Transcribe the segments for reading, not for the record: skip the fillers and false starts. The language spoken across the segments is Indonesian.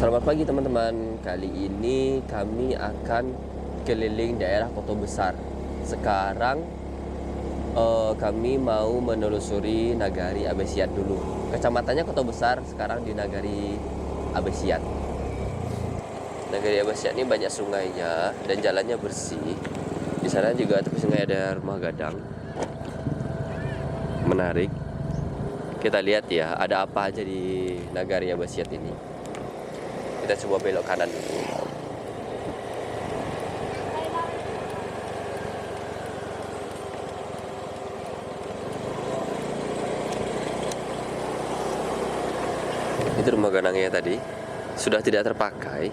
Selamat pagi teman-teman. Kali ini kami akan keliling daerah Kota Besar. Sekarang kami mau menelusuri Nagari Abesiat dulu. Kecamatannya Kota Besar, sekarang di Nagari Abesiat. Nagari Abesiat ini banyak sungainya dan jalannya bersih. Di sana juga tepi sungai ada rumah gadang. Menarik. Kita lihat ya, ada apa aja di Nagari Abesiat ini. Kita coba belok kanan dulu. Itu rumah gadangnya tadi sudah tidak terpakai.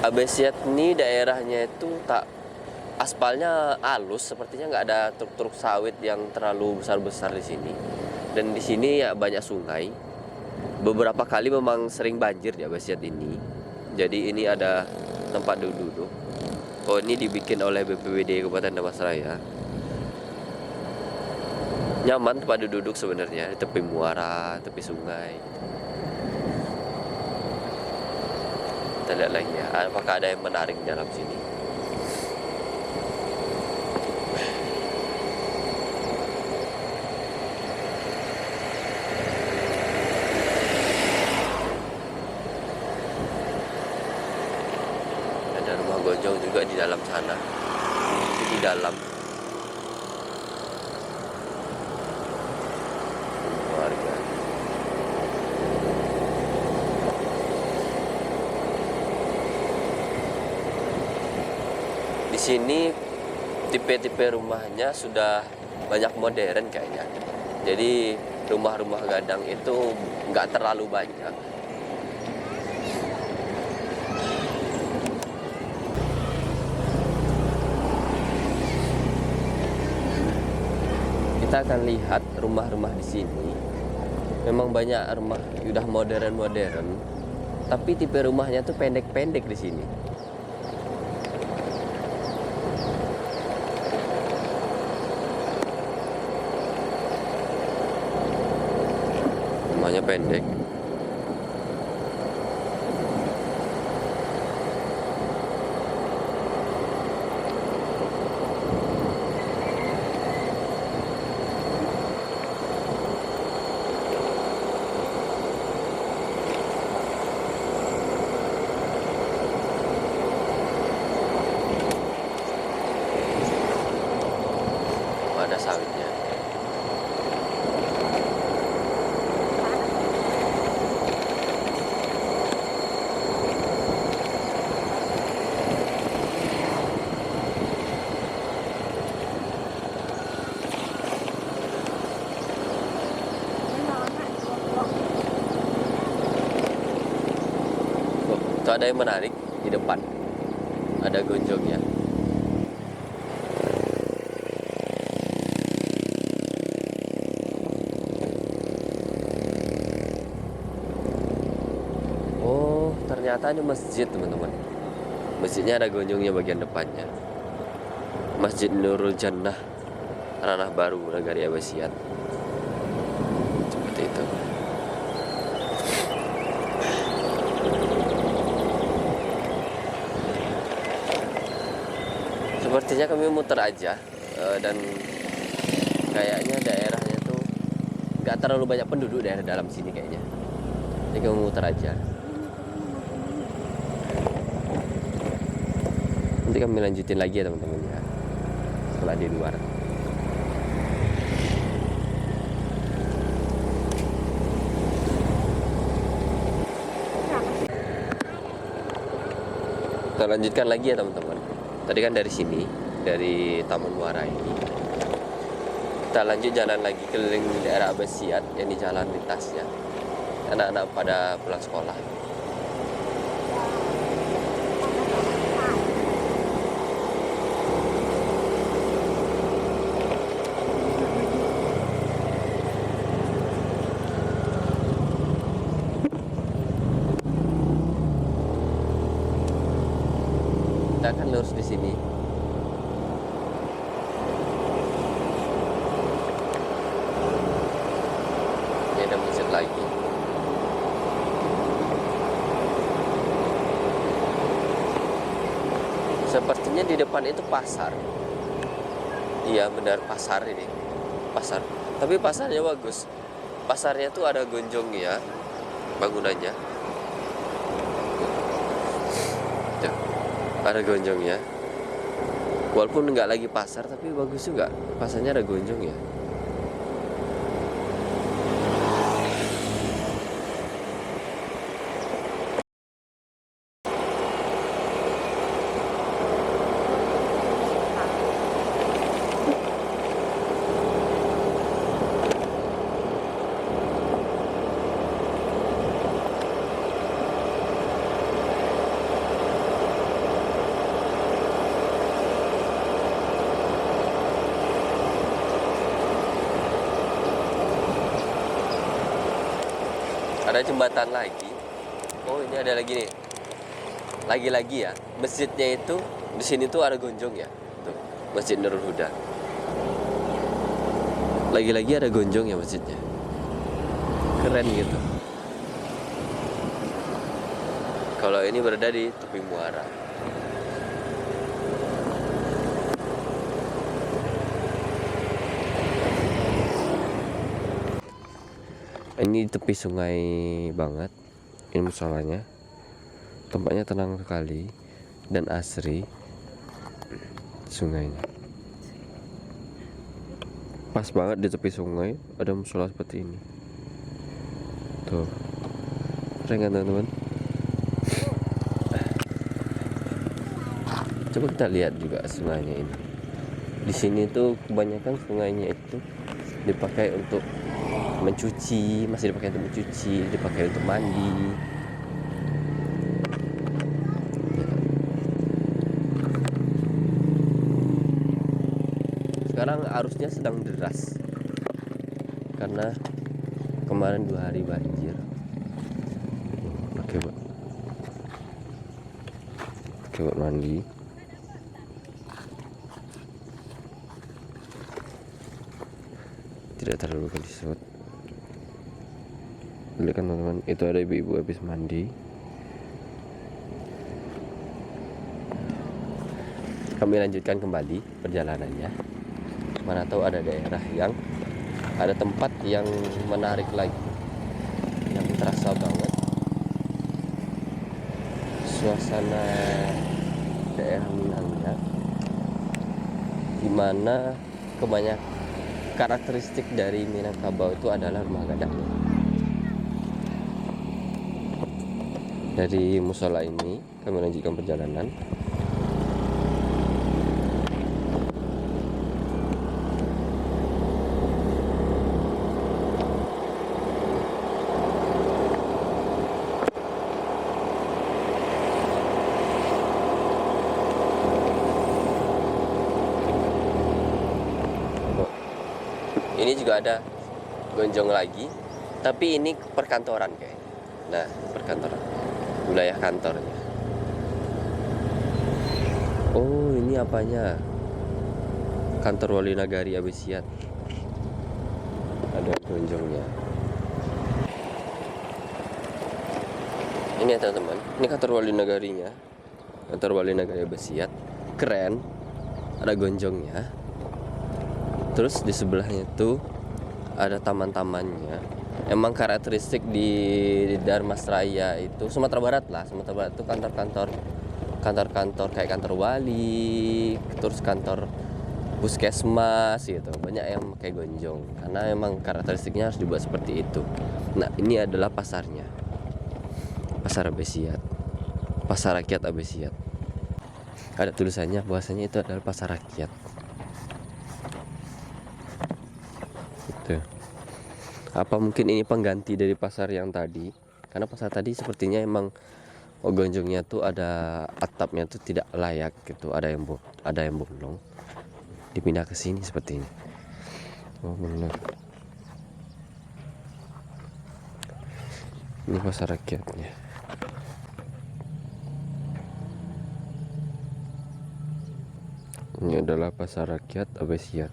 Abesiat ini daerahnya itu tak aspalnya halus, sepertinya nggak ada truk-truk sawit yang terlalu besar-besar di sini. Dan di sini ya banyak sungai. Beberapa kali memang sering banjir di Abesiat ini. Jadi ini ada tempat duduk. Oh, ini dibikin oleh BPBD Kabupaten Damastraya. Nyaman tempat duduk sebenarnya di tepi muara, tepi sungai. Kita lihat lagi ya, apakah ada yang menarik di dalam sini. Ada rumah gonjong juga di dalam sana. Itu di dalam. Warga. Di sini tipe-tipe rumahnya sudah banyak modern kayaknya. Jadi rumah-rumah gadang itu nggak terlalu banyak. Kita akan lihat rumah-rumah di sini. Memang banyak rumah udah modern-modern, tapi tipe rumahnya tuh pendek-pendek di sini. Rumahnya pendek. Ada sawitnya. Tuh ada yang menarik di depan. Ada gonjongnya. Oh, ternyata ini masjid, teman-teman. Masjidnya ada gonjongnya bagian depannya. Masjid Nurul Jannah, Ranah Baru, Nagari Abesiat. Seperti itu. Sepertinya kami muter aja, dan kayaknya daerahnya tuh nggak terlalu banyak penduduk daerah dalam sini kayaknya. Jadi kami muter aja. Nanti kami lanjutin lagi ya teman-teman ya, setelah di luar. Kita lanjutkan lagi ya teman-teman. Tadi kan dari sini, dari Taman Muara ini, kita lanjut jalan lagi keliling daerah Abesiat yang di jalan lintasnya. Anak-anak pada pulang sekolah. Kita akan lurus di sini. lagi. Sepertinya di depan itu pasar. Iya benar, pasar ini. Pasar. Tapi pasarnya bagus. Pasarnya tuh ada gonjongnya, bangunannya. Tuh, ada gonjongnya. Walaupun nggak lagi pasar, tapi bagus juga. Pasarnya ada gonjongnya. Ada jembatan lagi. Oh ini ada lagi nih. Lagi-lagi ya. Masjidnya itu di sini tuh ada gonjong ya. Tuh, Masjid Nurul Huda. Lagi-lagi ada gonjong ya masjidnya. Keren gitu. Kalau ini berada di tepi muara. Ini tepi sungai banget. Ini musolanya. Tempatnya tenang sekali dan asri sungainya. Pas banget di tepi sungai ada musola seperti ini. Tuh. Keren kan teman-teman? Coba kita lihat juga sungainya ini. Di sini tuh kebanyakan sungainya itu dipakai untuk mencuci, masih dipakai untuk mencuci, dipakai untuk mandi. Sekarang arusnya sedang deras karena kemarin 2 hari banjir. Pakai buat mandi. Tidak terlalu kedisut. Lihat kan teman-teman, itu ada ibu-ibu habis mandi. Kami lanjutkan kembali perjalanannya. Mana tahu ada daerah yang ada tempat yang menarik lagi, yang terasa banget suasana daerah Minangnya, dimana kebanyakan karakteristik dari Minangkabau itu adalah rumah gadangnya. Dari musola ini kami lanjutkan perjalanan. Ini juga ada gonjong lagi, tapi ini perkantoran kayak. Nah, perkantoran, wilayah kantornya. Oh, ini apanya? Kantor Wali Nagari Abesiat. Ada gonjongnya. Ini ya teman-teman, ini kantor Wali Nagarinya. Kantor Wali Nagari Abesiat. Keren. Ada gonjongnya. Terus di sebelahnya tuh ada taman-tamannya. Emang karakteristik di Darmasraya itu Sumatera Barat lah. Sumatera Barat itu kantor-kantor kayak kantor wali, terus kantor puskesmas gitu. Banyak yang pakai gonjong karena emang karakteristiknya harus dibuat seperti itu. Nah, ini adalah pasarnya. Pasar Abesiat. Pasar Rakyat Abesiat. Ada tulisannya bahwasanya itu adalah pasar rakyat. Apa mungkin ini pengganti dari pasar yang tadi? Karena pasar tadi sepertinya emang gonjongnya tuh ada atapnya tuh tidak layak gitu, ada yang bolong. Dipindah ke sini sepertinya. Oh benar. Ini pasar rakyatnya. Ini adalah pasar rakyat Abesiat.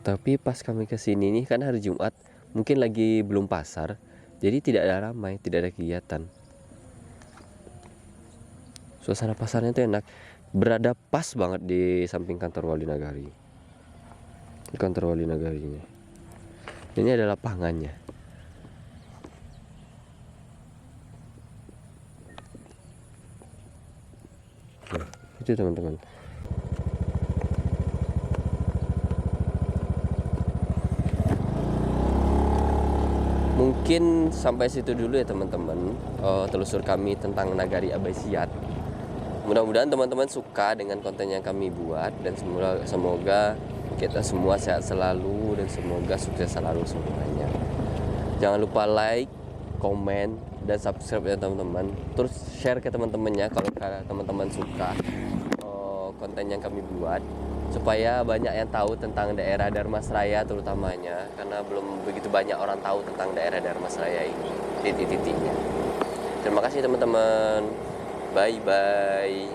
Tapi pas kami kesini nih kan hari Jumat, mungkin lagi belum pasar, jadi tidak ada ramai, tidak ada kegiatan. Suasana pasarnya tuh enak, berada pas banget di samping kantor Wali Nagari. Di kantor Wali Nagari ini adalah lapangannya. Nah, itu teman-teman. Mungkin sampai situ dulu ya teman-teman, telusur kami tentang Nagari Abesiat. Mudah-mudahan teman-teman suka dengan konten yang kami buat, dan semoga kita semua sehat selalu dan semoga sukses selalu semuanya. Jangan lupa like, komen, dan subscribe ya teman-teman. Terus share ke teman-temannya kalau teman-teman suka konten yang kami buat, supaya banyak yang tahu tentang daerah Dharmasraya terutamanya, karena belum begitu banyak orang tahu tentang daerah Dharmasraya ini, titik-titiknya. Terima kasih teman-teman. Bye bye.